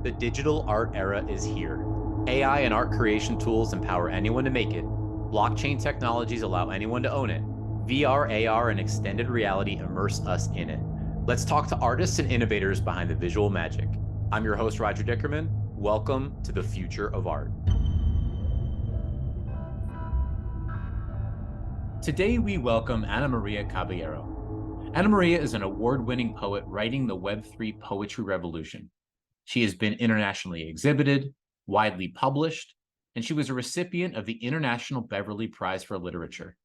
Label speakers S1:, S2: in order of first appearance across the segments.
S1: The digital art era is here. AI and art creation tools empower anyone to make it. Blockchain technologies allow anyone to own it. VR, AR, and extended reality immerse us in it. Let's talk to artists and innovators behind the visual magic. I'm your host, Roger Dickerman. Welcome to the future of art. Today, we welcome María Caballero. María is an award-winning poet writing the Web3 Poetry Revolution. She has been internationally exhibited, widely published, and she was a recipient of the International Beverly Prize for Literature.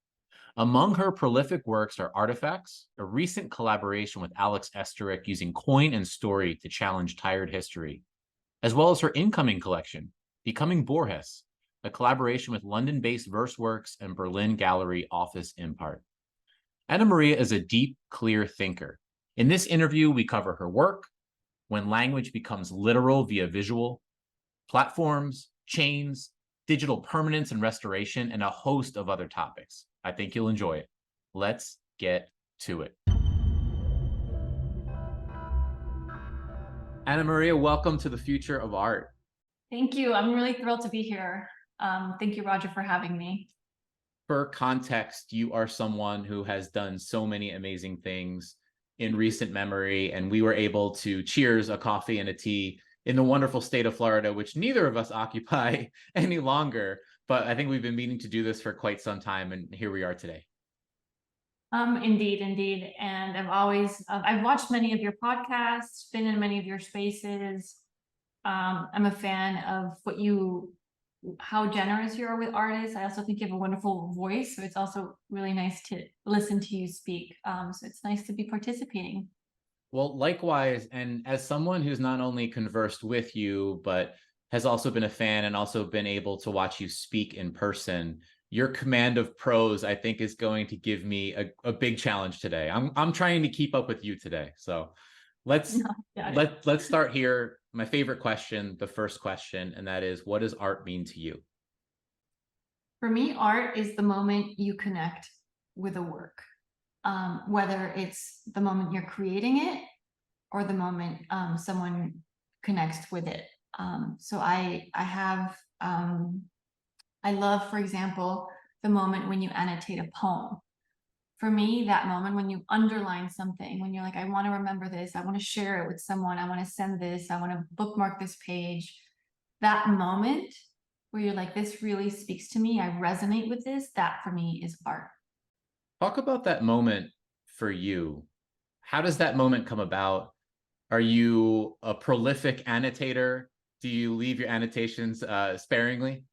S1: Among her prolific works are Artifex, a recent collaboration with Alex Esterich using coin and story to challenge tired history, as well as her incoming collection, Becoming Borges, a collaboration with London-based Verseworks and Berlin gallery Office Impart. María is a deep, clear thinker. In this interview, we cover her work, when language becomes literal via visual, platforms, chains, digital permanence and restoration, and a host of other topics. I think you'll enjoy it. Let's get to it. María, welcome to the future of art.
S2: Thank you. I'm really thrilled to be here. Thank you, Roger, for having me.
S1: For context, you are someone who has done so many amazing things in recent memory, and we were able to cheers a coffee and a tea in the wonderful state of Florida, which neither of us occupy any longer. But I think we've been meaning to do this for quite some time, and here we are today.
S2: Indeed. And I've watched many of your podcasts, been in many of your spaces. I'm a fan of how generous you are with artists. I also think you have a wonderful voice, so it's also really nice to listen to you speak. So it's nice to be participating.
S1: Well, likewise, and as someone who's not only conversed with you, but has also been a fan and also been able to watch you speak in person, your command of prose, I think, is going to give me a big challenge today. I'm trying to keep up with you today. So let's start here. My favorite question, the first question, and that is, what does art mean to you?
S2: For me, art is the moment you connect with a work, whether it's the moment you're creating it or the moment someone connects with it. So I love, for example, the moment when you annotate a poem. For me, that moment when you underline something, when you're like, I want to remember this, I want to share it with someone, I want to send this, I want to bookmark this page. That moment where you're like, this really speaks to me, I resonate with this, that for me is art.
S1: Talk about that moment for you. How does that moment come about? Are you a prolific annotator? Do you leave your annotations sparingly?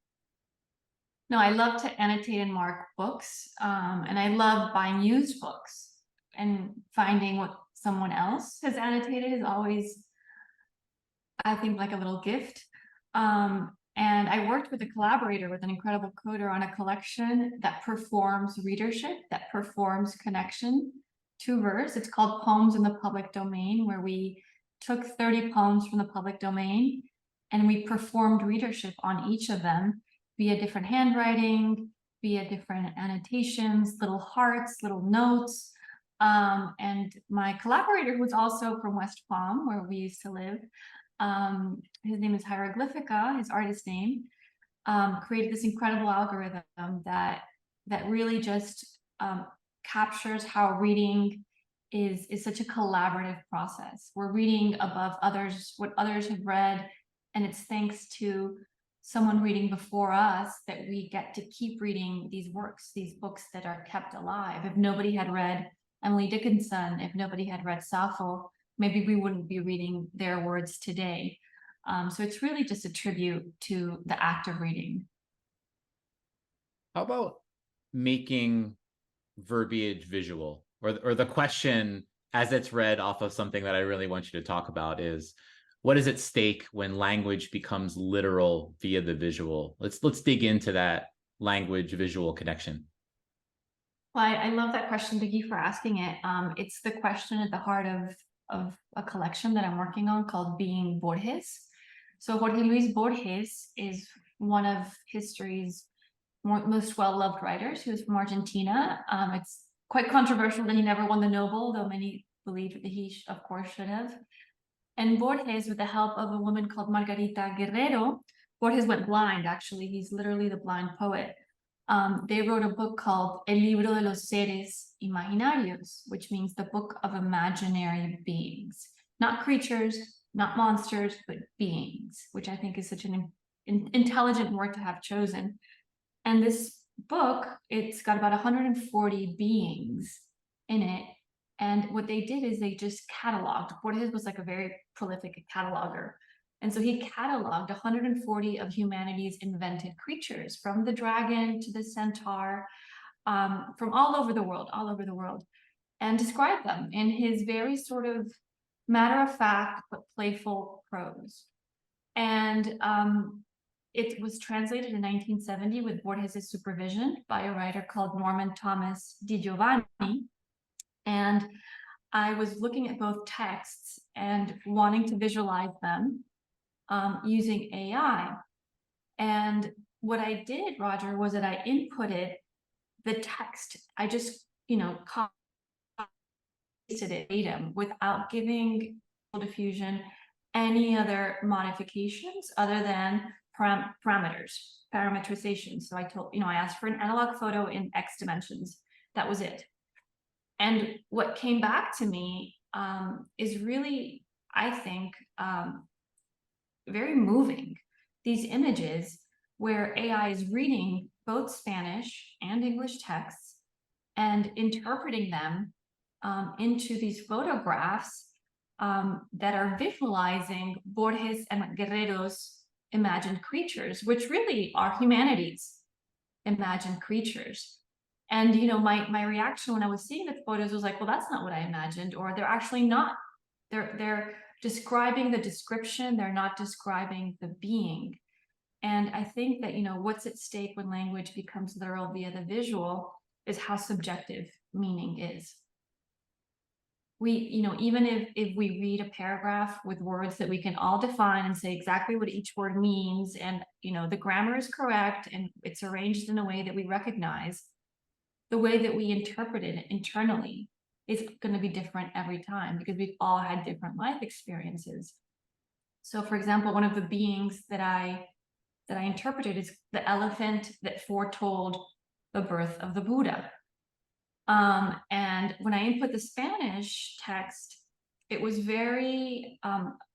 S2: No, I love to annotate and mark books, and I love buying used books, and finding what someone else has annotated is always, I think, like a little gift. And I worked with a collaborator, with an incredible coder, on a collection that performs readership, that performs connection to verse. It's called Poems in the Public Domain, where we took 30 poems from the public domain and we performed readership on each of them, via different handwriting, via different annotations, little hearts, little notes. And my collaborator, who's also from West Palm, where we used to live, his name is Hieroglyphica, his artist name, created this incredible algorithm that really just captures how reading is such a collaborative process. We're reading above others, what others have read, and it's thanks to someone reading before us that we get to keep reading these works, these books that are kept alive. If nobody had read Emily Dickinson, if nobody had read Sappho, maybe we wouldn't be reading their words today. So it's really just a tribute to the act of reading.
S1: How about making verbiage visual? Or the question, as it's read off of something that I really want you to talk about, is, what is at stake when language becomes literal via the visual? Let's dig into that language visual connection.
S2: Well, I love that question. Thank you for asking it. It's the question at the heart of a collection that I'm working on called Being Borges. So Jorge Luis Borges is one of history's most well-loved writers, who is from Argentina. It's quite controversial that he never won the Nobel, though many believe that he, of course, should have. And Borges, with the help of a woman called Margarita Guerrero, Borges went blind, actually. He's literally the blind poet. They wrote a book called El Libro de los Seres Imaginarios, which means the book of imaginary beings. Not creatures, not monsters, but beings, which I think is such an intelligent word to have chosen. And this book, it's got about 140 beings in it. And what they did is they just cataloged. Borges was like a very prolific cataloger. And so he cataloged 140 of humanity's invented creatures, from the dragon to the centaur, from all over the world, and described them in his very sort of matter-of-fact but playful prose. And it was translated in 1970 with Borges' supervision by a writer called Norman Thomas Di Giovanni. And I was looking at both texts and wanting to visualize them using AI. And what I did, Roger, was that I inputted the text. I just, pasted it datum without giving diffusion any other modifications other than parameterization. So I asked for an analog photo in X dimensions. That was it. And what came back to me is really, I think, very moving. These images where AI is reading both Spanish and English texts and interpreting them into these photographs that are visualizing Borges and Guerrero's imagined creatures, which really are humanity's imagined creatures. And my reaction when I was seeing the photos was like, well, that's not what I imagined, or they're actually not. They're describing the description, they're not describing the being. And I think that what's at stake when language becomes literal via the visual is how subjective meaning is. We, even if we read a paragraph with words that we can all define and say exactly what each word means, and the grammar is correct and it's arranged in a way that we recognize, the way that we interpret it internally is going to be different every time, because we've all had different life experiences. So, for example, one of the beings that I interpreted is the elephant that foretold the birth of the Buddha. And when I input the Spanish text, it was very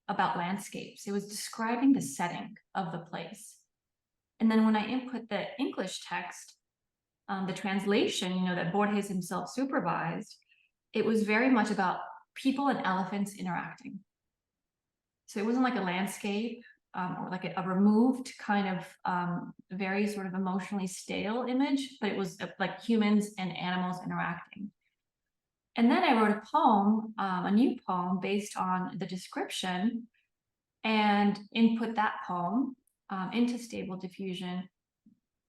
S2: about landscapes. It was describing the setting of the place. And then when I input the English text, the translation, that Borges himself supervised, it was very much about people and elephants interacting. So it wasn't like a landscape or like a removed kind of very sort of emotionally stale image, but it was like humans and animals interacting. And then I wrote a poem, a new poem based on the description, and input that poem into Stable Diffusion.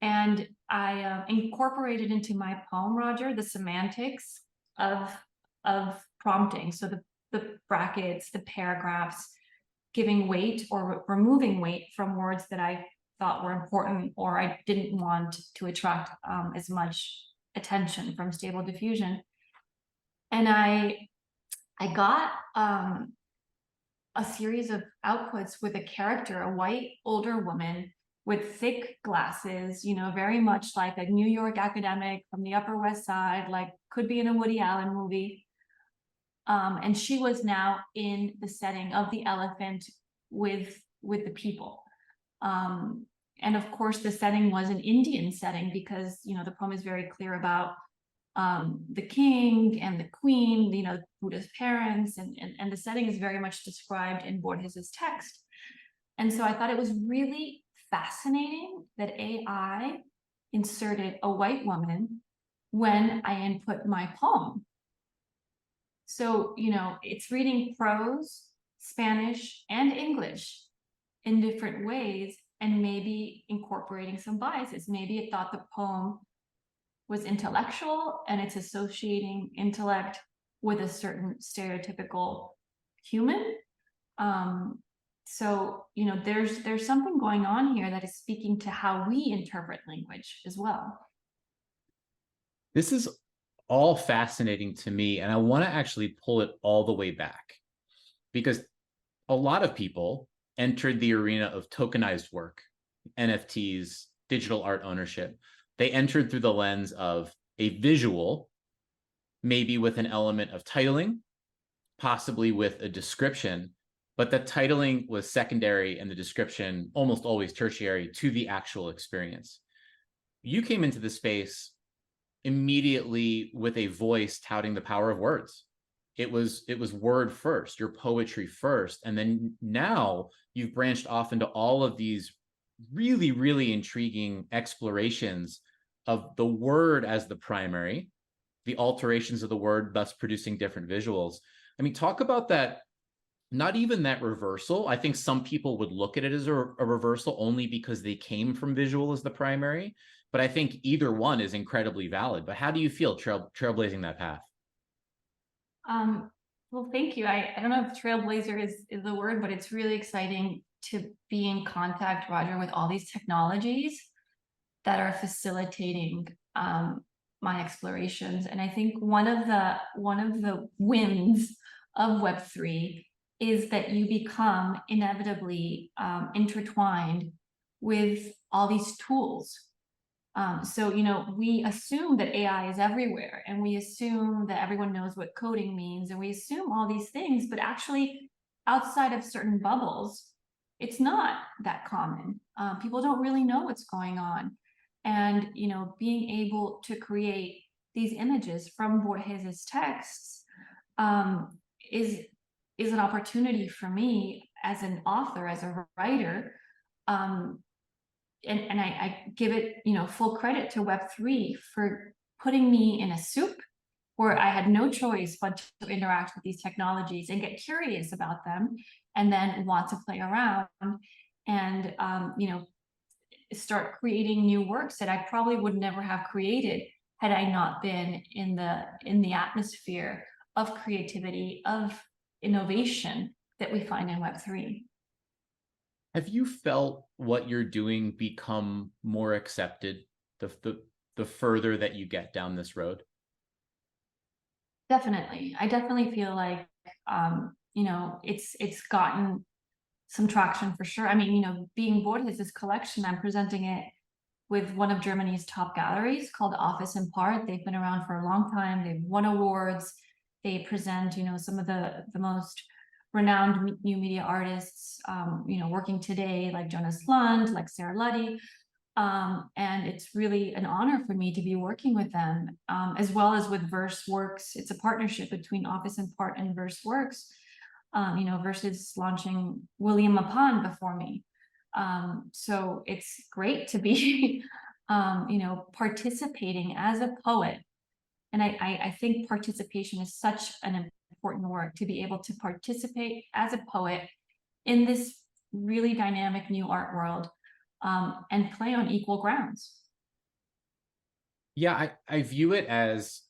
S2: And I incorporated into my poem, Roger, the semantics of prompting. So the brackets, the paragraphs, giving weight or removing weight from words that I thought were important or I didn't want to attract as much attention from Stable Diffusion. And I got a series of outputs with a character, a white older woman with thick glasses, very much like a New York academic from the Upper West Side, like could be in a Woody Allen movie. And she was now in the setting of the elephant with the people. And of course, the setting was an Indian setting because, the poem is very clear about the king and the queen, Buddha's parents, and the setting is very much described in Borges's text. And so I thought it was really fascinating that AI inserted a white woman when I input my poem. So, it's reading prose, Spanish, and English in different ways, and maybe incorporating some biases. Maybe it thought the poem was intellectual and it's associating intellect with a certain stereotypical human. So, there's something going on here that is speaking to how we interpret language as well.
S1: This is all fascinating to me, and I want to actually pull it all the way back, because a lot of people entered the arena of tokenized work, NFTs, digital art ownership. They entered through the lens of a visual, maybe with an element of titling, possibly with a description, but the titling was secondary and the description almost always tertiary to the actual experience. You came into the space immediately with a voice touting the power of words. It was word first, your poetry first, and then now you've branched off into all of these really, really intriguing explorations of the word as the primary, the alterations of the word, thus producing different visuals. I mean, talk about that. Not even that reversal. I think some people would look at it as a reversal only because they came from visual as the primary. But I think either one is incredibly valid. But how do you feel trailblazing that path?
S2: Well, thank you. I don't know if trailblazer is the word, but it's really exciting to be in contact, Roger, with all these technologies that are facilitating my explorations. And I think one of the wins of Web3 is that you become inevitably intertwined with all these tools. So, we assume that AI is everywhere, and we assume that everyone knows what coding means, and we assume all these things, but actually outside of certain bubbles, it's not that common. People don't really know what's going on. And, being able to create these images from Borges's texts is an opportunity for me as an author, as a writer, and I give it, full credit to Web3 for putting me in a soup where I had no choice but to interact with these technologies and get curious about them, and then want to play around and, start creating new works that I probably would never have created had I not been in the atmosphere of creativity, of innovation that we find in Web3.
S1: Have you felt what you're doing become more accepted the further that you get down this road?
S2: Definitely. I definitely feel like, it's gotten some traction for sure. I mean, being Borges' collection, I'm presenting it with one of Germany's top galleries called Office Impart. They've been around for a long time. They've won awards. They present, some of the most renowned new media artists, working today, like Jonas Lund, like Sarah Luddy. And it's really an honor for me to be working with them, as well as with Verseworks. It's a partnership between Office Impart and Verseworks. Verse is launching William Mapan before me. So it's great to be, participating as a poet. And I think participation is such an important word, to be able to participate as a poet in this really dynamic new art world, and play on equal grounds.
S1: Yeah, I view it as,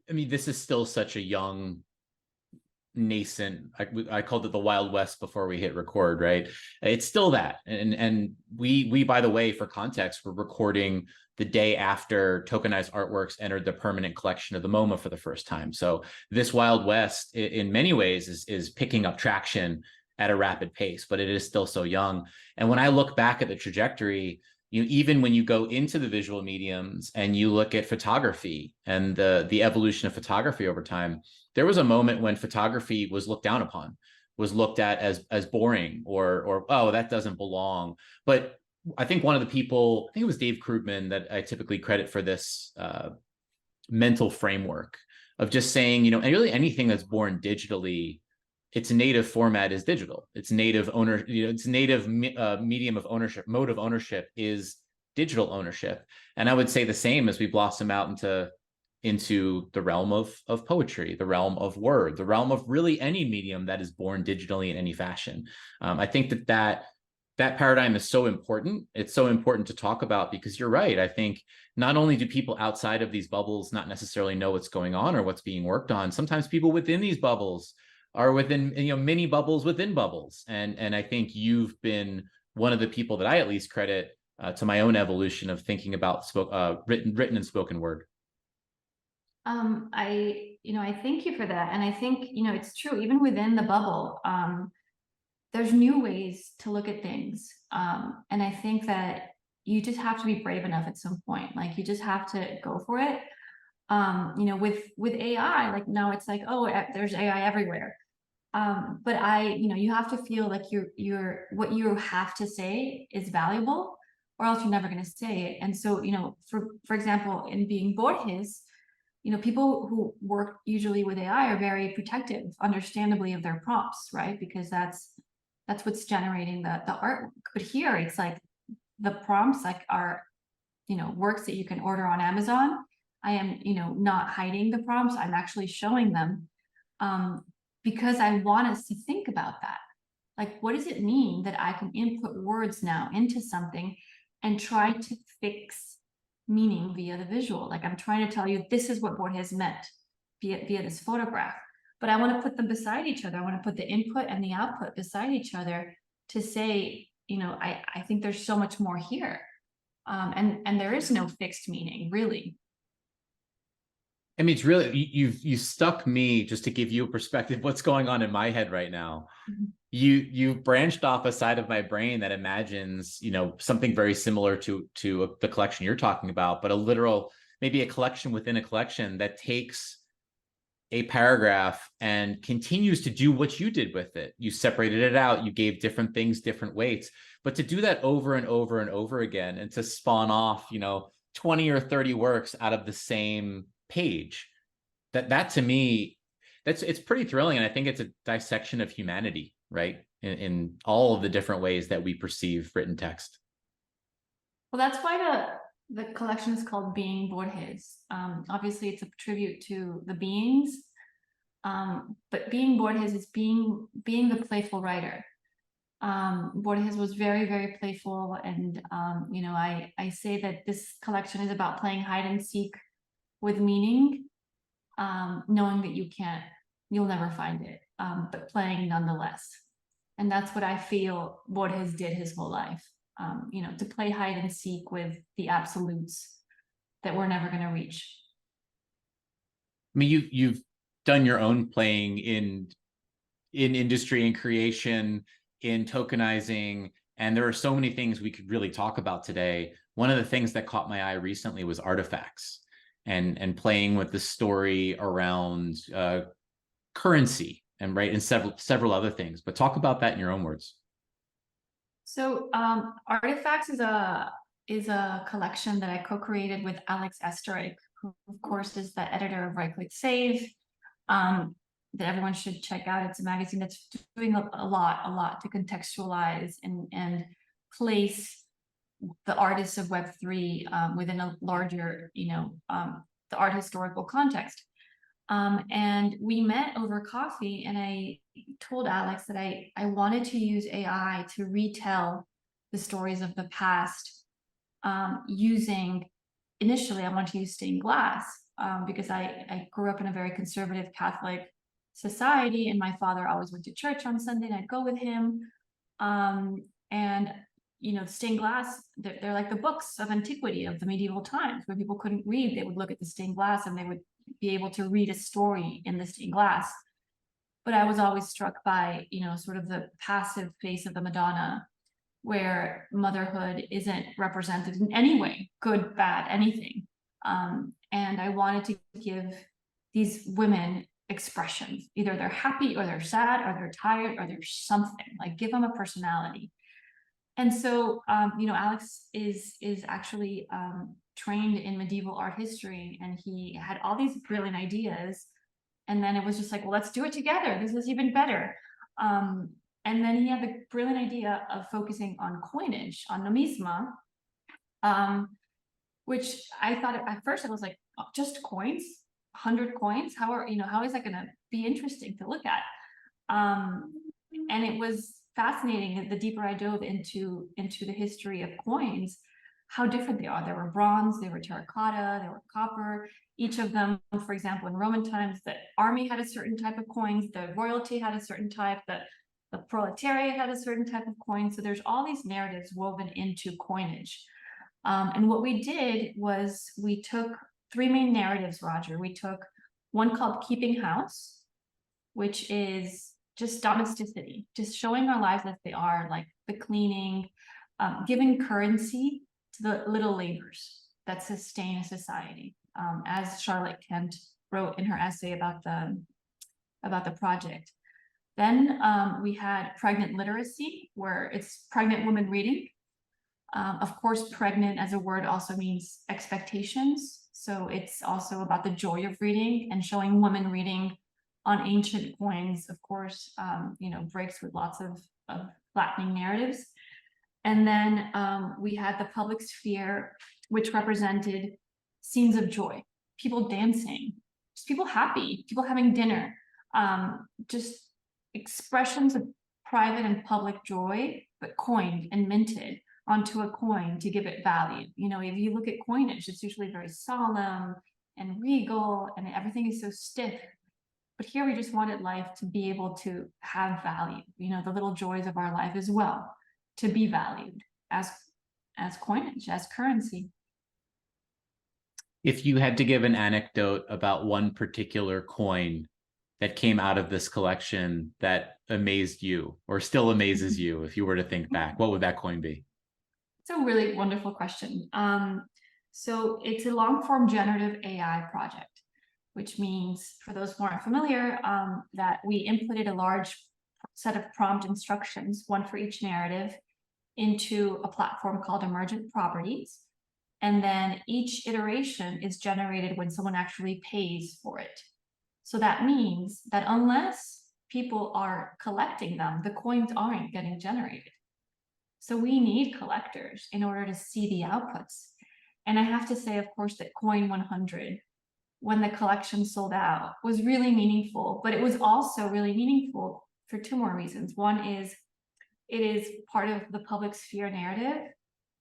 S1: I mean, this is still such a young, nascent, I called it the Wild West before we hit record, right? It's still that. And we by the way, for context, we're recording the day after tokenized artworks entered the permanent collection of the MoMA for the first time. So this Wild West in many ways is picking up traction at a rapid pace, but it is still so young. And when I look back at the trajectory, even when you go into the visual mediums and you look at photography and the evolution of photography over time, there was a moment when photography was looked down upon, was looked at as boring or oh, that doesn't belong. But I think one of the people, I think it was Dave Krugman, that I typically credit for this mental framework of just saying, and really anything that's born digitally, its native format is digital. Its native its native medium of ownership, mode of ownership is digital ownership. And I would say the same as we blossom out into the realm of poetry, the realm of word, the realm of really any medium that is born digitally in any fashion. I think that paradigm is so important. It's so important to talk about because you're right. I think not only do people outside of these bubbles not necessarily know what's going on or what's being worked on, sometimes people within these bubbles are within, mini bubbles within bubbles. And I think you've been one of the people that I at least credit to my own evolution of thinking about written and spoken word.
S2: I thank you for that. And I think, it's true, even within the bubble, there's new ways to look at things. And I think that you just have to be brave enough at some point. Like, you just have to go for it. You know, with AI, like, now it's like, oh, there's AI everywhere. But you have to feel like what you have to say is valuable, or else you're never going to say it. And so, for example, in being Borges, people who work usually with AI are very protective, understandably, of their prompts, right? Because that's what's generating the artwork. But here it's like the prompts like are, works that you can order on Amazon. I am, not hiding the prompts. I'm actually showing them, because I want us to think about that. Like, what does it mean that I can input words now into something and try to fix meaning via the visual? Like, I'm trying to tell you, this is what Borges meant via this photograph. But I want to put them beside each other. I want to put the input and the output beside each other to say, I think there's so much more here. And there is no fixed meaning, really.
S1: I mean, it's really, you stuck me just to give you a perspective what's going on in my head right now.
S2: Mm-hmm.
S1: You branched off a side of my brain that imagines, something very similar to the collection you're talking about, but a literal, maybe a collection within a collection that takes a paragraph and continues to do what you did with it. You separated it out, you gave different things different weights, but to do that over and over and over again, and to spawn off, 20 or 30 works out of the same page, that to me, it's pretty thrilling. And I think it's a dissection of humanity, right? In all of the different ways that we perceive written text.
S2: Well, that's why the collection is called Being Borges. Obviously, it's a tribute to the beings, but Being Borges is being the playful writer. Borges was very, very playful, and I say that this collection is about playing hide and seek with meaning, knowing that you'll never find it, but playing nonetheless. And that's what I feel Borges did his whole life. To play hide and seek with the absolutes that we're never going to reach.
S1: I mean, you've done your own playing in industry and creation, in tokenizing, and there are so many things we could really talk about today. One of the things that caught my eye recently was Artifex, and playing with the story around currency and several other things. But talk about that in your own words.
S2: So Artifacts is a collection that I co-created with Alex Esterich, who of course is the editor of Right Click Save, that everyone should check out. It's a magazine that's doing a lot to contextualize and place the artists of Web3 within a larger, the art historical context. And we met over coffee, and I told Alex that I wanted to use AI to retell the stories of the past, using, initially I wanted to use stained glass, because I grew up in a very conservative Catholic society, and my father always went to church on Sunday, and I'd go with him. And stained glass, they're like the books of antiquity, of the medieval times, where people couldn't read. They would look at the stained glass and they would be able to read a story in the stained glass. But I was always struck by, sort of the passive face of the Madonna, where motherhood isn't represented in any way, good, bad, anything. And I wanted to give these women expressions. Either they're happy, or they're sad, or they're tired, or they're something. Like, give them a personality. And so, Alex is actually trained in medieval art history, and he had all these brilliant ideas. And then it was just like, well, let's do it together. This is even better. And then he had the brilliant idea of focusing on coinage, on numisma, which I thought at first I was like, oh, just coins, 100 coins. How is that going to be interesting to look at? And it was fascinating, the deeper I dove into the history of coins, how different they are. There were bronze, they were terracotta, they were copper. Each of them, for example, in Roman times, the army had a certain type of coins, the royalty had a certain type, the proletariat had a certain type of coin. So there's all these narratives woven into coinage. And what we did was we took three main narratives, Roger. We took one called Keeping House, which is just domesticity, just showing our lives as they are, like the cleaning, giving currency to the little labors that sustain a society. As Charlotte Kent wrote in her essay about the project. Then we had pregnant literacy, where it's pregnant women reading. Of course, pregnant as a word also means expectations. So it's also about the joy of reading, and showing women reading on ancient coins, of course, breaks with lots of flattening narratives. And then we had the public sphere, which represented scenes of joy, people dancing, just people happy, people having dinner, just expressions of private and public joy, but coined and minted onto a coin to give it value. If you look at coinage, it's usually very solemn and regal, and everything is so stiff. But here we just wanted life to be able to have value, the little joys of our life as well, to be valued as coinage, as currency.
S1: If you had to give an anecdote about one particular coin that came out of this collection that amazed you or still amazes you, if you were to think back, what would that coin be?
S2: It's a really wonderful question. So it's a long-form generative AI project, which means, for those who aren't familiar, that we inputted a large set of prompt instructions, one for each narrative, into a platform called Emergent Properties. And then each iteration is generated when someone actually pays for it. So that means that unless people are collecting them, the coins aren't getting generated. So we need collectors in order to see the outputs. And I have to say, of course, that coin 100, when the collection sold out, was really meaningful, but it was also really meaningful for two more reasons. One is it is part of the public sphere narrative,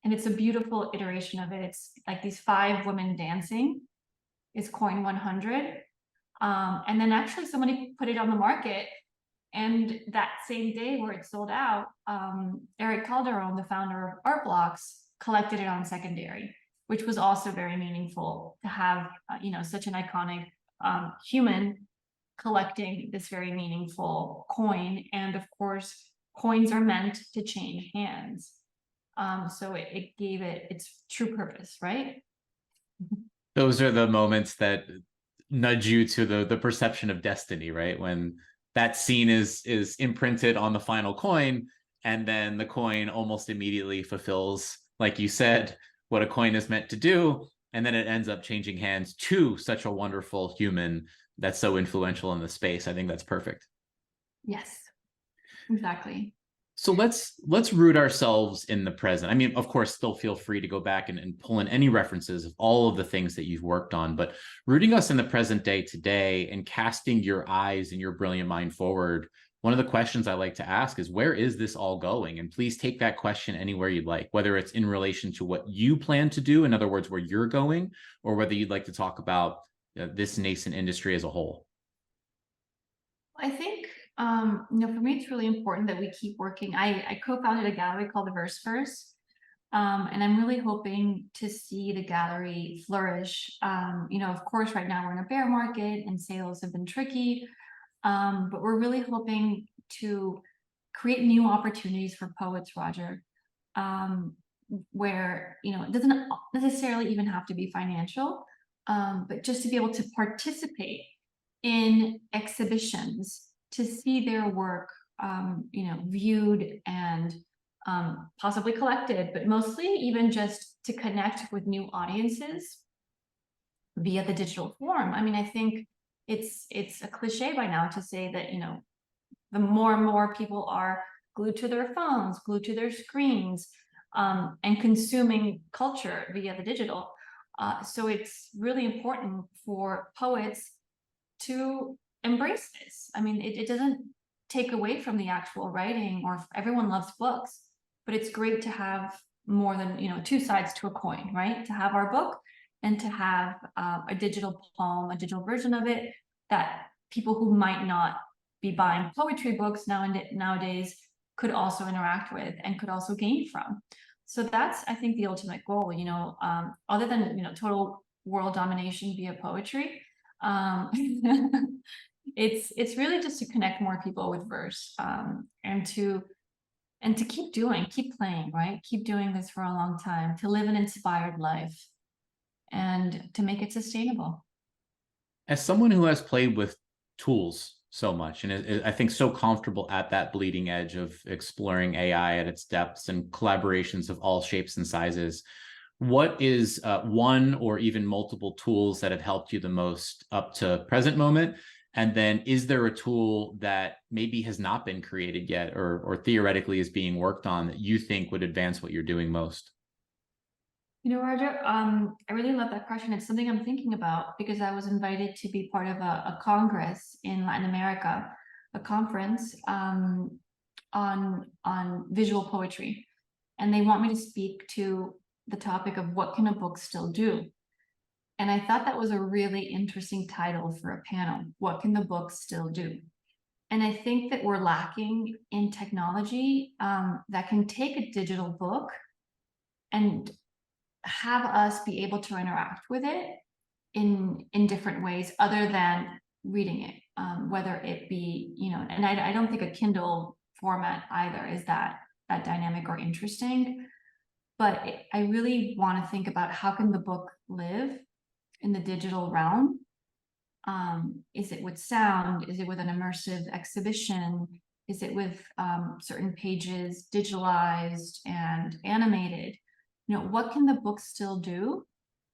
S2: and it's a beautiful iteration of it. It's like these 5 women dancing is coin 100. And then actually somebody put it on the market, and that same day where it sold out, Eric Calderon, the founder of Art Blocks, collected it on secondary, which was also very meaningful to have, such an iconic human collecting this very meaningful coin. And of course, coins are meant to change hands. So it gave it its true purpose, right?
S1: Those are the moments that nudge you to the perception of destiny, right? When that scene is imprinted on the final coin, and then the coin almost immediately fulfills, like you said, what a coin is meant to do, and then it ends up changing hands to such a wonderful human that's so influential in the space. I think that's perfect.
S2: Yes, exactly.
S1: So let's root ourselves in the present. I mean, of course, still feel free to go back and pull in any references of all of the things that you've worked on, but rooting us in the present day today and casting your eyes and your brilliant mind forward, one of the questions I like to ask is, where is this all going? And please take that question anywhere you'd like, whether it's in relation to what you plan to do, in other words, where you're going, or whether you'd like to talk about this nascent industry as a whole.
S2: I think, for me, it's really important that we keep working. I co-founded a gallery called the Verseworks, and I'm really hoping to see the gallery flourish. Of course, right now we're in a bear market and sales have been tricky, but we're really hoping to create new opportunities for poets, Roger, where, it doesn't necessarily even have to be financial, but just to be able to participate in exhibitions, to see their work, viewed and possibly collected, but mostly even just to connect with new audiences via the digital form. I mean, I think it's a cliche by now to say that, the more and more people are glued to their phones, glued to their screens, and consuming culture via the digital. So it's really important for poets to embrace this. I mean, it doesn't take away from the actual writing, or everyone loves books, but it's great to have more than, 2 sides to a coin, right? To have our book and to have a digital poem, a digital version of it that people who might not be buying poetry books nowadays could also interact with and could also gain from. So that's, I think, the ultimate goal, other than, total world domination via poetry. It's really just to connect more people with verse, and to keep playing, right? Keep doing this for a long time, to live an inspired life, and to make it sustainable.
S1: As someone who has played with tools so much and I think so comfortable at that bleeding edge of exploring AI at its depths and collaborations of all shapes and sizes, what is one or even multiple tools that have helped you the most up to present moment? And then is there a tool that maybe has not been created yet or theoretically is being worked on that you think would advance what you're doing most?
S2: Roger, I really love that question. It's something I'm thinking about because I was invited to be part of a congress in Latin America, a conference on visual poetry. And they want me to speak to the topic of what can a book still do? And I thought that was a really interesting title for a panel. What can the book still do? And I think that we're lacking in technology that can take a digital book and have us be able to interact with it in different ways other than reading it, whether it be, and I don't think a Kindle format either is that dynamic or interesting, but I really want to think about how can the book live in the digital realm. Is it with sound? Is it with an immersive exhibition? Is it with certain pages digitalized and animated? What can the book still do,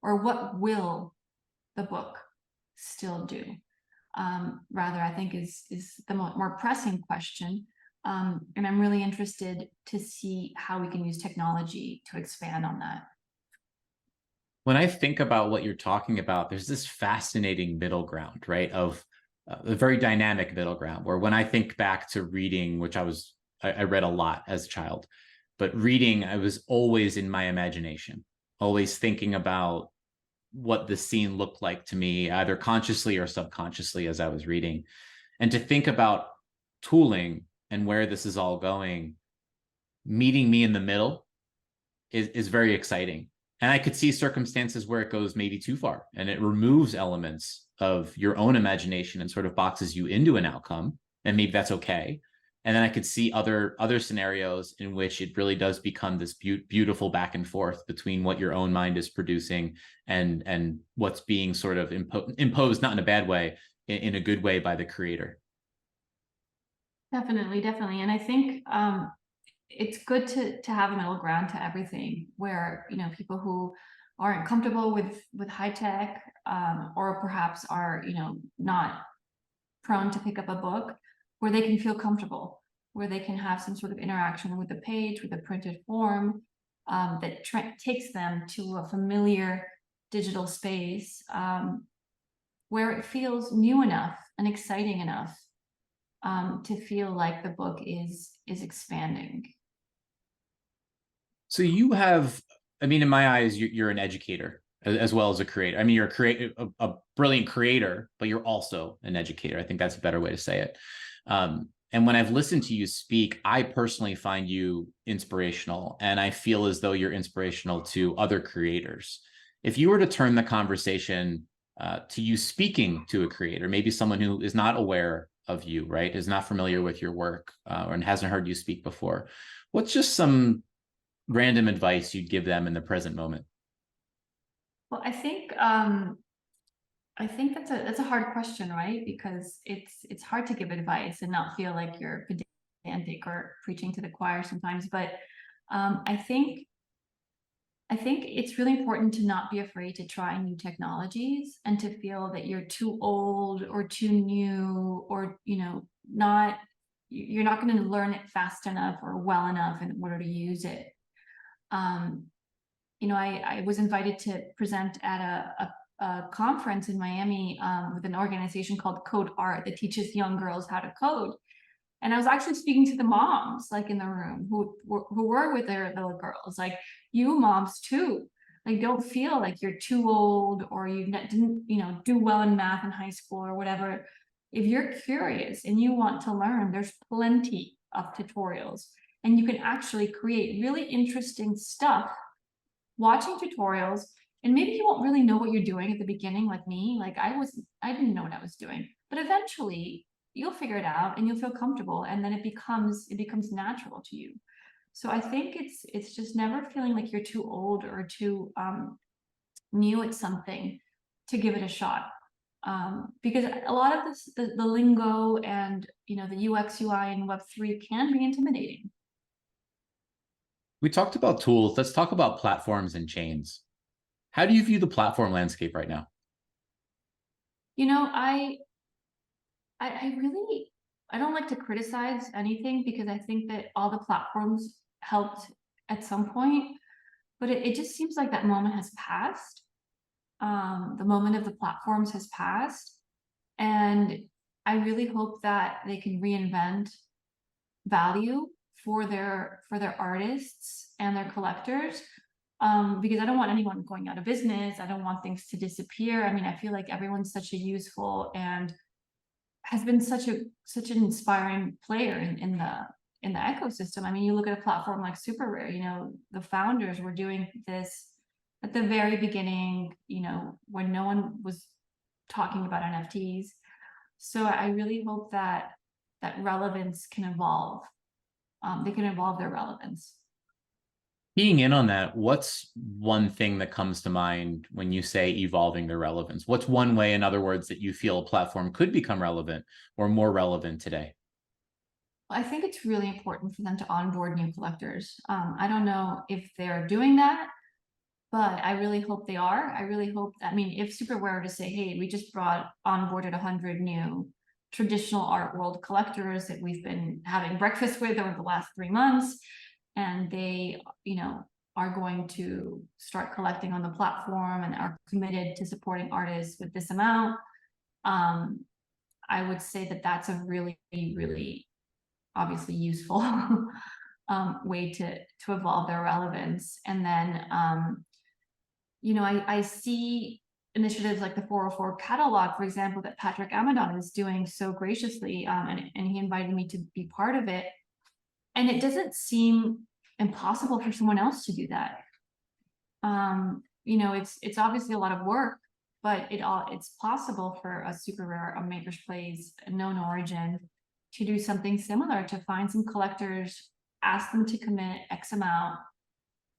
S2: or what will the book still do? Rather, I think is the more pressing question. And I'm really interested to see how we can use technology to expand on that.
S1: When I think about what you're talking about, there's this fascinating middle ground, right? Of a very dynamic middle ground where when I think back to reading, which I read a lot as a child, but reading, I was always in my imagination, always thinking about what the scene looked like to me, either consciously or subconsciously as I was reading. And to think about tooling and where this is all going, meeting me in the middle is very exciting. And I could see circumstances where it goes maybe too far and it removes elements of your own imagination and sort of boxes you into an outcome. And maybe that's okay. And then I could see other scenarios in which it really does become this beautiful back and forth between what your own mind is producing and what's being sort of imposed, not in a bad way, in a good way by the creator.
S2: Definitely. And I think it's good to have a middle ground to everything where, people who aren't comfortable with high tech, or perhaps are, not prone to pick up a book, where they can feel comfortable, where they can have some sort of interaction with the page, with the printed form, that takes them to a familiar digital space, where it feels new enough and exciting enough, to feel like the book is expanding.
S1: So you have, I mean, in my eyes, you're an educator as well as a creator. I mean, you're a brilliant creator, but you're also an educator. I think that's a better way to say it. And when I've listened to you speak, I personally find you inspirational, and I feel as though you're inspirational to other creators. If you were to turn the conversation to you speaking to a creator, maybe someone who is not aware of you, right, is not familiar with your work, and hasn't heard you speak before, what's just some random advice you'd give them in the present moment?
S2: Well, I think that's a hard question, right? Because it's hard to give advice and not feel like you're pedantic or preaching to the choir sometimes. But I think it's really important to not be afraid to try new technologies and to feel that you're too old or too new, or you're not going to learn it fast enough or well enough in order to use it. I was invited to present at a conference in Miami, with an organization called Code Art that teaches young girls how to code. And I was actually speaking to the moms, like in the room, who were with their little girls, like, you moms too, like, don't feel like you're too old or you didn't, do well in math in high school or whatever. If you're curious and you want to learn, there's plenty of tutorials, and you can actually create really interesting stuff watching tutorials. And maybe you won't really know what you're doing at the beginning, like me. Like I didn't know what I was doing, but eventually you'll figure it out and you'll feel comfortable, and then it becomes natural to you. So I think it's just never feeling like you're too old or too new at something to give it a shot. Because a lot of this, the lingo and, you know, the UX UI in Web3 can be intimidating.
S1: We talked about tools. Let's talk about platforms and chains. How do you view the platform landscape right now?
S2: You know, I really, I don't like to criticize anything, because I think that all the platforms helped at some point, but it just seems like that moment has passed. The moment of the platforms has passed, and I really hope that they can reinvent value for their artists and their collectors, because I don't want anyone going out of business. I don't want things to disappear. I mean, I feel like everyone's such a useful and has been such an inspiring player in the ecosystem. I mean, you look at a platform like Super Rare, you know, the founders were doing this at the very beginning, you know, when no one was talking about NFTs. So I really hope that relevance can evolve. They can evolve their relevance.
S1: Keying in on that, what's one thing that comes to mind when you say evolving their relevance? What's one way, in other words, that you feel a platform could become relevant or more relevant today?
S2: I think it's really important for them to onboard new collectors. I don't know if they're doing that, but I really hope they are. I really hope that, I mean, if Superware were to say, hey, we just onboarded 100 new traditional art world collectors that we've been having breakfast with over the last 3 months, and they, you know, are going to start collecting on the platform and are committed to supporting artists with this amount, I would say that that's a really, really obviously useful way to evolve their relevance. And then, you know, I see initiatives like the 404 catalog, for example, that Patrick Amadon is doing so graciously, and he invited me to be part of it. And it doesn't seem impossible for someone else to do that. You know, it's obviously a lot of work, but it's possible for a Super Rare, a Maker's Place, a Known Origin to do something similar, to find some collectors, ask them to commit X amount,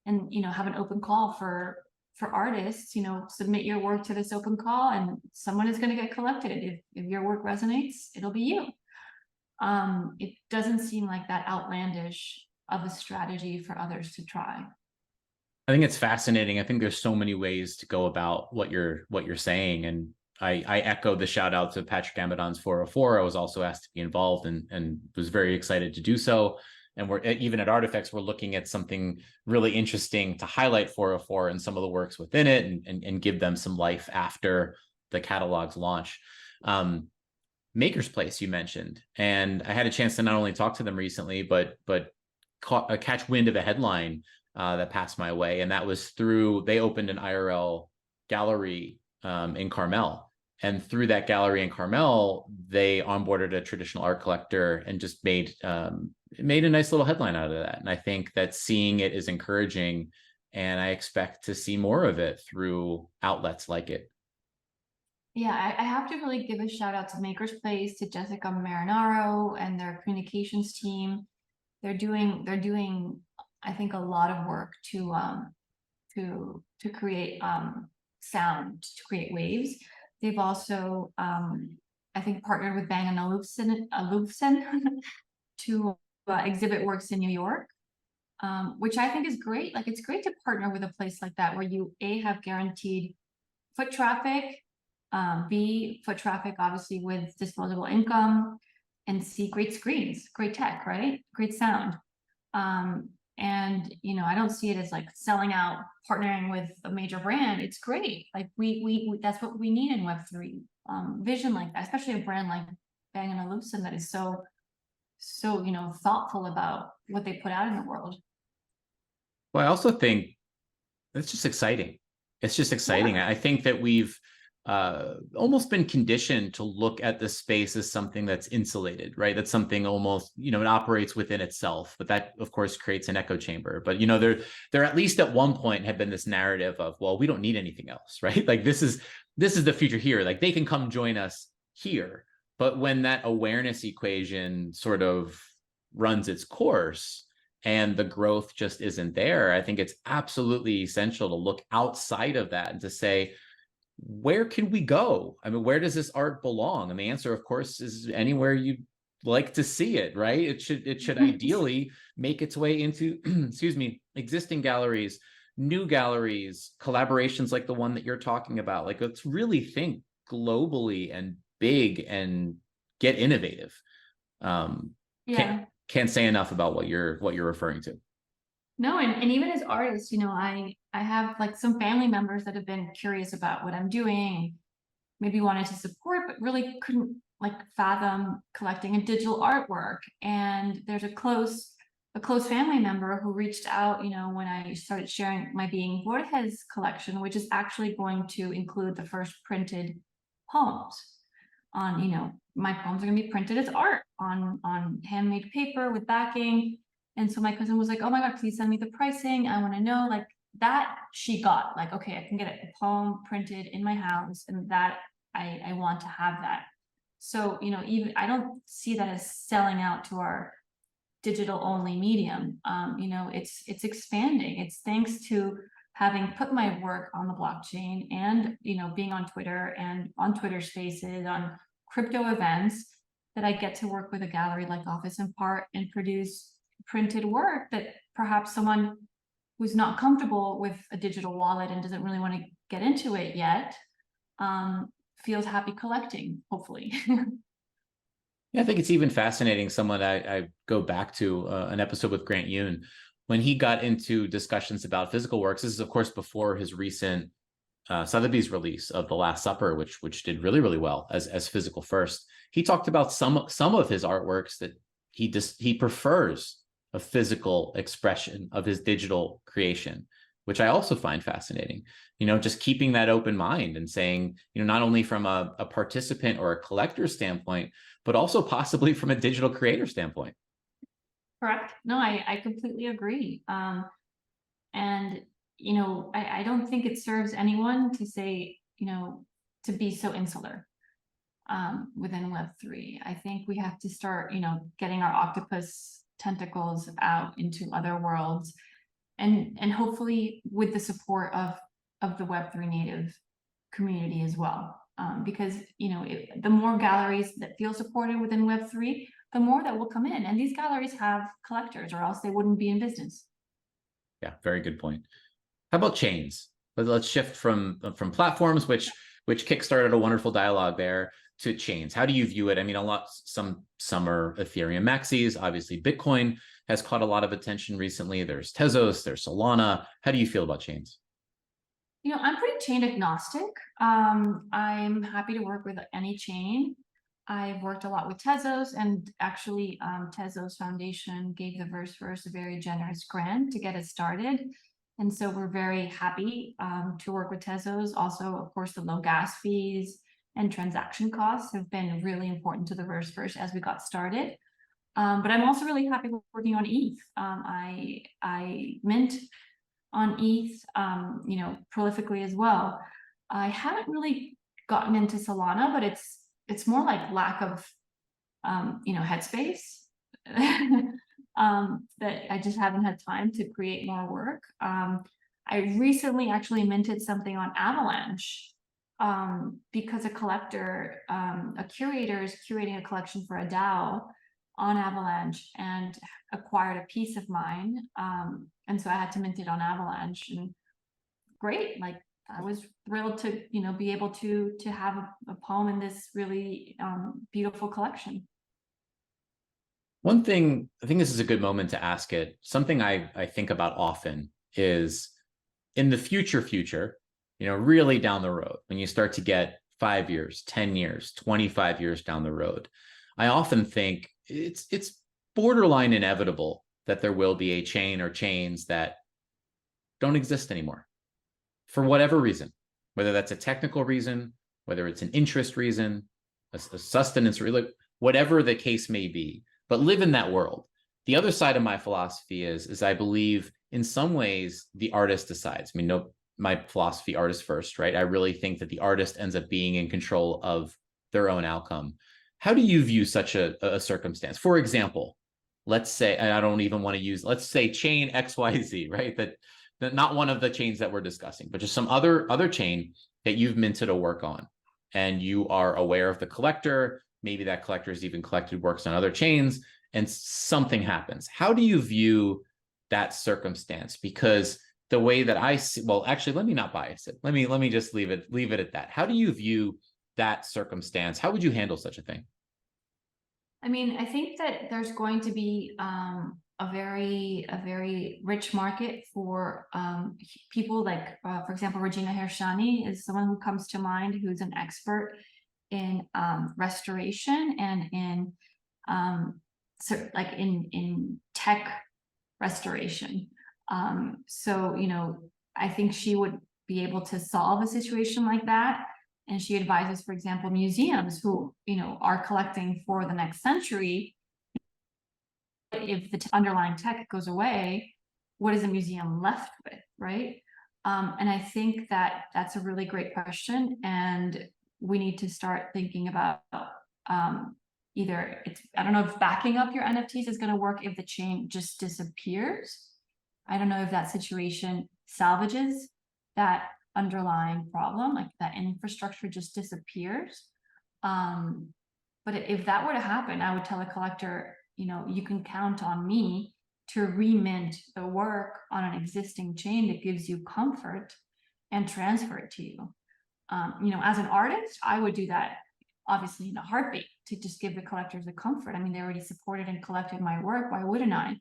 S2: and, you know, have an open call for artists. You know, submit your work to this open call and someone is going to get collected. If your work resonates, it'll be you. It doesn't seem like that outlandish of a strategy for others to try.
S1: I think it's fascinating. I think there's so many ways to go about what you're saying. And I echo the shout out to Patrick Amadon's 404. I was also asked to be involved and was very excited to do so. And we're even at Artifex, we're looking at something really interesting to highlight 404 and some of the works within it, and give them some life after the catalog's launch. Maker's Place you mentioned, and I had a chance to not only talk to them recently, but catch wind of a headline that passed my way, and that was through, they opened an IRL gallery in Carmel. And through that gallery in Carmel, they onboarded a traditional art collector and just made a nice little headline out of that. And I think that seeing it is encouraging, and I expect to see more of it through outlets like it.
S2: Yeah, I have to really give a shout out to Maker's Place, to Jessica Marinaro and their communications team. They're doing, I think, a lot of work to create sound, to create waves. They've also, I think, partnered with Bang & Olufsen to exhibit works in New York, which I think is great. Like, it's great to partner with a place like that where you have guaranteed foot traffic, B, foot traffic obviously with disposable income, and C, great screens, great tech, right? Great sound. And, you know, I don't see it as like selling out, partnering with a major brand. It's great. Like we that's what we need in Web3, vision like that, especially a brand like Bang & Olufsen that is so, you know, thoughtful about what they put out in the world.
S1: Well, I also think it's just exciting. It's just exciting. Yeah. I think that we've almost been conditioned to look at this space as something that's insulated, right? That's something almost, you know, it operates within itself, but that of course creates an echo chamber. But, you know, there at least at one point had been this narrative of, well, we don't need anything else, right? Like this is the future here. Like they can come join us here. But when that awareness equation sort of runs its course and the growth just isn't there, I think it's absolutely essential to look outside of that and to say, where can we go? I mean, where does this art belong? And the answer, of course, is anywhere you'd like to see it, right? It should ideally make its way into, excuse me, existing galleries, new galleries, collaborations like the one that you're talking about. Like, let's really think globally and big and get innovative.
S2: Yeah.
S1: Can't say enough about what you're referring to.
S2: No, and even as artists, you know, I have like some family members that have been curious about what I'm doing, maybe wanted to support, but really couldn't like fathom collecting a digital artwork. And there's a close family member who reached out, you know, when I started sharing my Being Borges collection, which is actually going to include the first printed poems on, you know, my poems are going to be printed as art on handmade paper with backing. And so my cousin was like, oh my God, please send me the pricing. I want to know, like, that she got, like, okay, I can get a poem printed in my house, and that I want to have that. So, you know, even I don't see that as selling out to our digital only medium. You know, it's expanding. It's thanks to having put my work on the blockchain and, you know, being on Twitter and on Twitter Spaces, on crypto events, that I get to work with a gallery like Impart and produce printed work that perhaps someone who's not comfortable with a digital wallet and doesn't really want to get into it yet, feels happy collecting, hopefully.
S1: Yeah, I think it's even fascinating. Someone I go back to an episode with Grant Yoon, when he got into discussions about physical works. This is, of course, before his recent Sotheby's release of The Last Supper, which did really, really well as physical first. He talked about some of his artworks that he prefers a physical expression of his digital creation, which I also find fascinating. You know, just keeping that open mind and saying, you know, not only from a participant or a collector standpoint, but also possibly from a digital creator standpoint.
S2: Correct. No, I completely agree. And, you know, I don't think it serves anyone to say, you know, to be so insular within Web3. I think we have to start, you know, getting our octopus tentacles out into other worlds, and hopefully with the support of the Web3 native community as well. Because, you know, the more galleries that feel supported within Web3, the more that will come in. And these galleries have collectors, or else they wouldn't be in business.
S1: Yeah, very good point. How about chains? Let's shift from platforms, which kickstarted a wonderful dialogue there, to chains. How do you view it? I mean, some are Ethereum maxis. Obviously, Bitcoin has caught a lot of attention recently. There's Tezos, there's Solana. How do you feel about chains?
S2: You know, I'm pretty chain agnostic. I'm happy to work with any chain. I've worked a lot with Tezos, and actually Tezos Foundation gave the Verseworks a very generous grant to get it started. And so we're very happy to work with Tezos. Also, of course, the low gas fees and transaction costs have been really important to the Verseworks as we got started. But I'm also really happy working on ETH. I mint on ETH, you know, prolifically as well. I haven't really gotten into Solana, but it's more like lack of, you know, headspace that I just haven't had time to create more work. I recently actually minted something on Avalanche because a collector, a curator is curating a collection for a DAO on Avalanche and acquired a piece of mine. And so I had to mint it on Avalanche, and great. Like, I was thrilled to, you know, be able to have a poem in this really beautiful collection.
S1: One thing, I think this is a good moment to ask it. Something I think about often is, in the future, you know, really down the road, when you start to get 5 years, 10 years, 25 years down the road, I often think it's borderline inevitable that there will be a chain or chains that don't exist anymore for whatever reason, whether that's a technical reason, whether it's an interest reason, a sustenance, whatever the case may be, but live in that world. The other side of my philosophy is I believe in some ways the artist decides. I mean, no, my philosophy, artist first, right? I really think that the artist ends up being in control of their own outcome. How do you view such a circumstance? For example, let's say, and I don't even want to use, let's say chain XYZ, right? That not one of the chains that we're discussing, but just some other chain that you've minted a work on, and you are aware of the collector. Maybe that collector has even collected works on other chains, and something happens. How do you view that circumstance? Because the way that I see, well, actually, let me not bias it. Let me just leave it at that. How do you view that circumstance? How would you handle such a thing?
S2: I mean, I think that there's going to be a very rich market for people like, for example, Regina Hershani is someone who comes to mind, who's an expert in restoration and in like in tech restoration. So, you know, I think she would be able to solve a situation like that. And she advises, for example, museums who, you know, are collecting for the next century. If the underlying tech goes away, what is a museum left with, right? And I think that that's a really great question, and we need to start thinking about either it's, I don't know if backing up your NFTs is going to work if the chain just disappears. I don't know if that situation salvages that underlying problem, like that infrastructure just disappears. But if that were to happen, I would tell a collector, you know, you can count on me to remint the work on an existing chain that gives you comfort and transfer it to you. You know, as an artist, I would do that obviously in a heartbeat to just give the collectors the comfort. I mean, they already supported and collected my work. Why wouldn't I?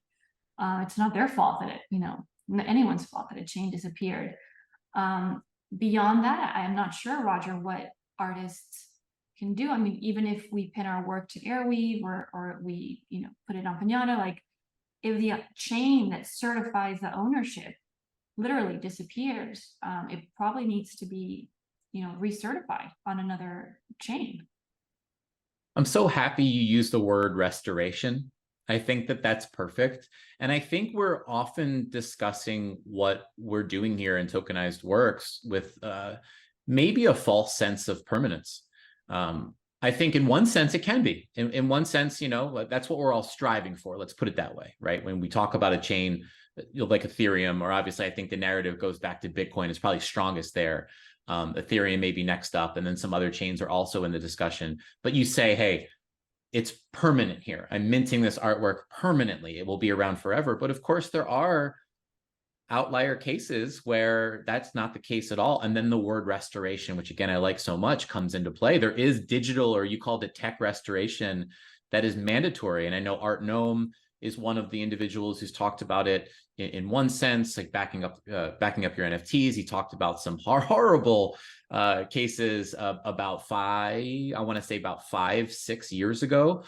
S2: It's not their fault that it, you know, anyone's fault that a chain disappeared. Beyond that, I am not sure, Roger, what artists can do. I mean, even if we pin our work to Airweave or we, you know, put it on Pinata, like if the chain that certifies the ownership literally disappears, it probably needs to be, you know, recertified on another chain.
S1: I'm so happy you used the word restoration. I think that that's perfect. And I think we're often discussing what we're doing here in tokenized works with maybe a false sense of permanence. I think in one sense it can be. In one sense, you know, that's what we're all striving for. Let's put it that way, right? When we talk about a chain, you know, like Ethereum, or obviously I think the narrative goes back to Bitcoin, is probably strongest there. Ethereum may be next up, and then some other chains are also in the discussion. But you say, hey, it's permanent here. I'm minting this artwork permanently. It will be around forever. But of course, there are outlier cases where that's not the case at all. And then the word restoration, which again, I like so much, comes into play. There is digital, or you called it tech restoration, that is mandatory. And I know Art Gnome is one of the individuals who's talked about it in one sense, like backing up your NFTs. He talked about some horrible cases about I want to say about 5-6 years ago.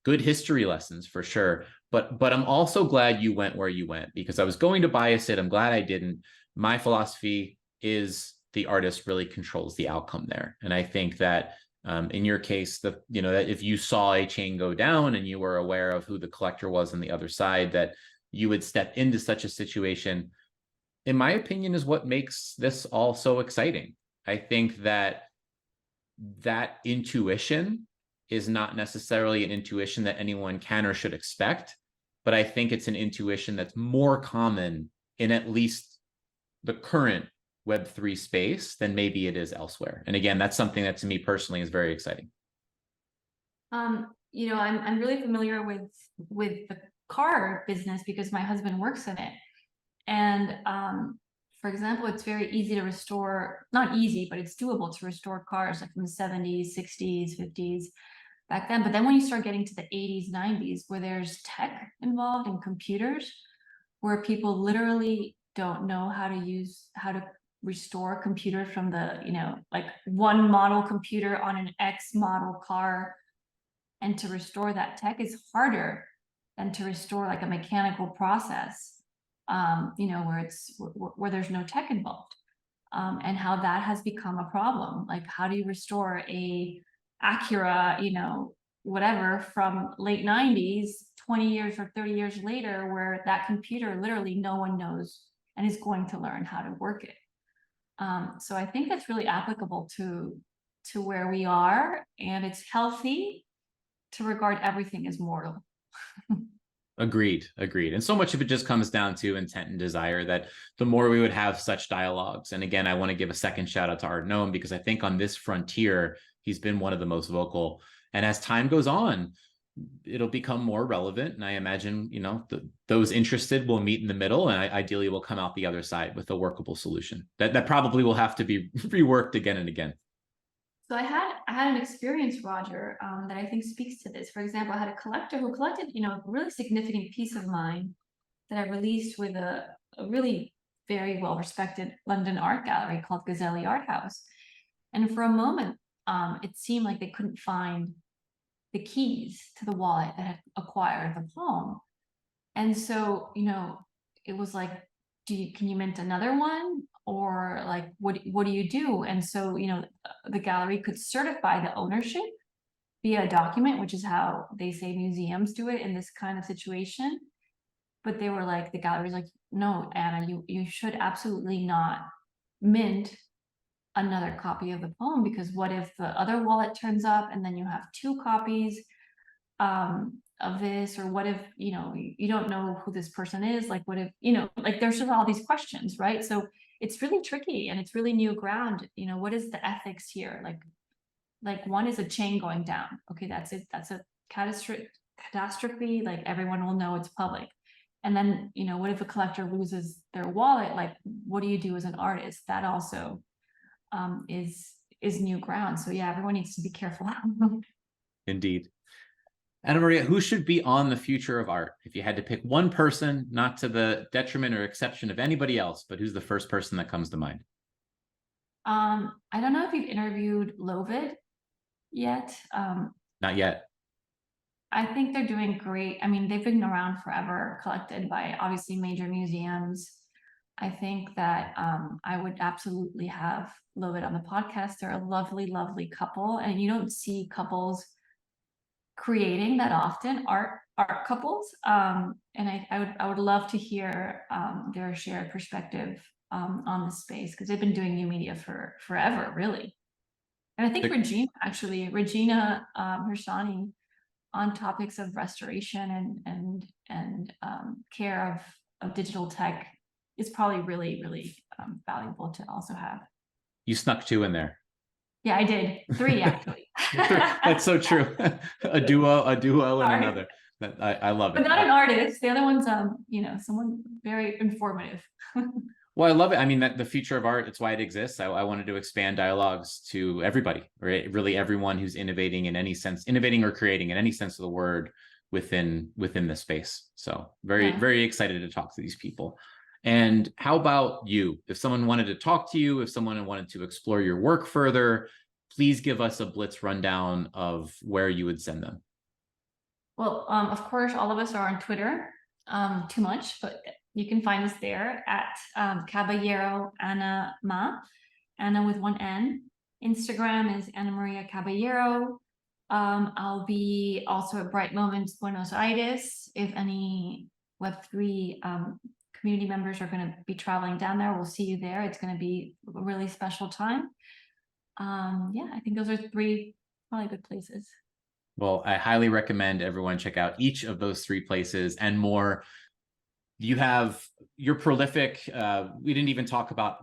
S1: Good history lessons for sure. But I'm also glad you went where you went, because I was going to bias it. I'm glad I didn't. My philosophy is the artist really controls the outcome there. And I think that in your case, that if you saw a chain go down and you were aware of who the collector was on the other side, that you would step into such a situation, in my opinion, is what makes this all so exciting. I think that intuition is not necessarily an intuition that anyone can or should expect, but I think it's an intuition that's more common in at least the current Web3 space than maybe it is elsewhere. And again, that's something that to me personally is very exciting.
S2: You know, I'm really familiar with the car business because my husband works in it. And for example, it's very easy to restore, not easy, but it's doable to restore cars like from the 70s, 60s, 50s back then. But then when you start getting to the 80s, 90s, where there's tech involved and computers, where people literally don't know how to restore computers from the, you know, like one model computer on an X model car, and to restore that tech is harder than to restore like a mechanical process, you know, where there's no tech involved, and how that has become a problem. Like, how do you restore a Acura, you know, whatever from late 90s, 20 years or 30 years later, where that computer literally no one knows and is going to learn how to work it. So I think that's really applicable to to where we are, and it's healthy to regard everything as mortal.
S1: Agreed. And so much of it just comes down to intent and desire, that the more we would have such dialogues. And again, I want to give a second shout out to Art Noam, because I think on this frontier, he's been one of the most vocal. And as time goes on, it'll become more relevant. And I imagine, those interested will meet in the middle, and ideally will come out the other side with a workable solution that probably will have to be reworked again and again.
S2: So I had an experience, Roger, that I think speaks to this. For example, I had a collector who collected, a really significant piece of mine that I released with a really very well-respected London art gallery called Gazzelli Art House. And for a moment, it seemed like they couldn't find the keys to the wallet that had acquired the poem. And so, it was like, can you mint another one? Or like, what do you do? And so, the gallery could certify the ownership via a document, which is how they say museums do it in this kind of situation. But they were like, the gallery's like, no, Anna, you should absolutely not mint another copy of the poem, because what if the other wallet turns up and then you have two copies of this? Or what if, you don't know who this person is? Like, what if, like, there's just all these questions, right? So it's really tricky, and it's really new ground. What is the ethics here? Like one is a chain going down. Okay, that's it. That's a catastrophe. Like, everyone will know it's public. And then, what if a collector loses their wallet? Like, what do you do as an artist? That also is new ground. So yeah, everyone needs to be careful.
S1: Indeed. Anna Maria, who should be on the future of art? If you had to pick one person, not to the detriment or exception of anybody else, but who's the first person that comes to mind?
S2: I don't know if you've interviewed Lovid yet.
S1: Not yet.
S2: I think they're doing great. I mean, they've been around forever, collected by obviously major museums. I think that I would absolutely have Lovid on the podcast. They're a lovely, lovely couple, and you don't see couples creating that often, art couples. And I would love to hear their shared perspective on the space, because they've been doing new media for forever, really. And I think Regina Hirshani, on topics of restoration and care of digital tech, is probably really, really valuable to also have.
S1: You snuck two in there.
S2: Yeah, I did. 3, actually.
S1: That's so true. a duo, and another. I love it.
S2: But not an artist. The other one's, someone very informative.
S1: Well, I love it. I mean, that the future of art, it's why it exists. I wanted to expand dialogues to everybody, right? Really everyone who's innovating in any sense, innovating or creating in any sense of the word within the space. So very excited to talk to these people. And how about you? If someone wanted to talk to you, if someone wanted to explore your work further, please give us a blitz rundown of where you would send them.
S2: Well, of course, all of us are on Twitter, too much, but you can find us there at Caballero Anna Ma, Anna with 1 N. Instagram is Anna Maria Caballero. I'll be also at Bright Moments Buenos Aires. If any Web3 community members are going to be traveling down there, we'll see you there. It's going to be a really special time. Yeah, I think those are 3 probably good places.
S1: Well, I highly recommend everyone check out each of those 3 places and more. You're prolific. We didn't even talk about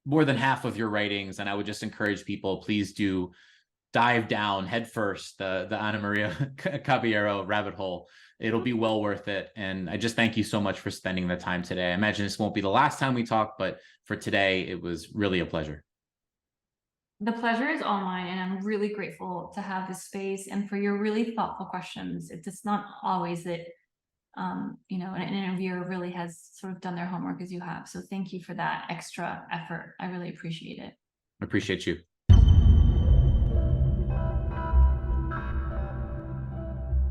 S1: more than half of your writings, and I would just encourage people, please do dive down headfirst the Anna Maria Caballero rabbit hole. It'll be well worth it. And I just thank you so much for spending the time today. I imagine this won't be the last time we talk, but for today, it was really a pleasure.
S2: The pleasure is all mine, and I'm really grateful to have this space and for your really thoughtful questions. It's not always that an interviewer really has sort of done their homework as you have. So thank you for that extra effort. I really appreciate it.
S1: I appreciate you.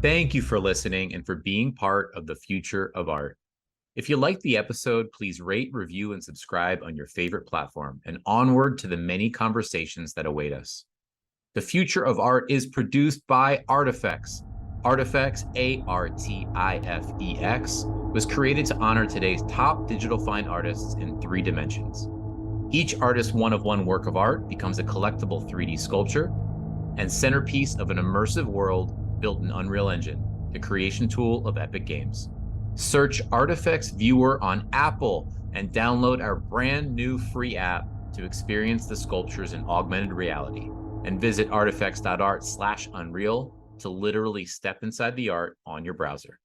S1: Thank you for listening and for being part of the future of art. If you liked the episode, please rate, review, and subscribe on your favorite platform, and onward to the many conversations that await us. The Future of Art is produced by Artifex. Artifex, Artifex, was created to honor today's top digital fine artists in 3 dimensions. Each artist's one-of-one work of art becomes a collectible 3D sculpture and centerpiece of an immersive world built in Unreal Engine, the creation tool of epic games. Search Artifex Viewer on Apple and download our brand new free app to experience the sculptures in augmented reality, and visit artifex.art/unreal to literally step inside the art on your browser.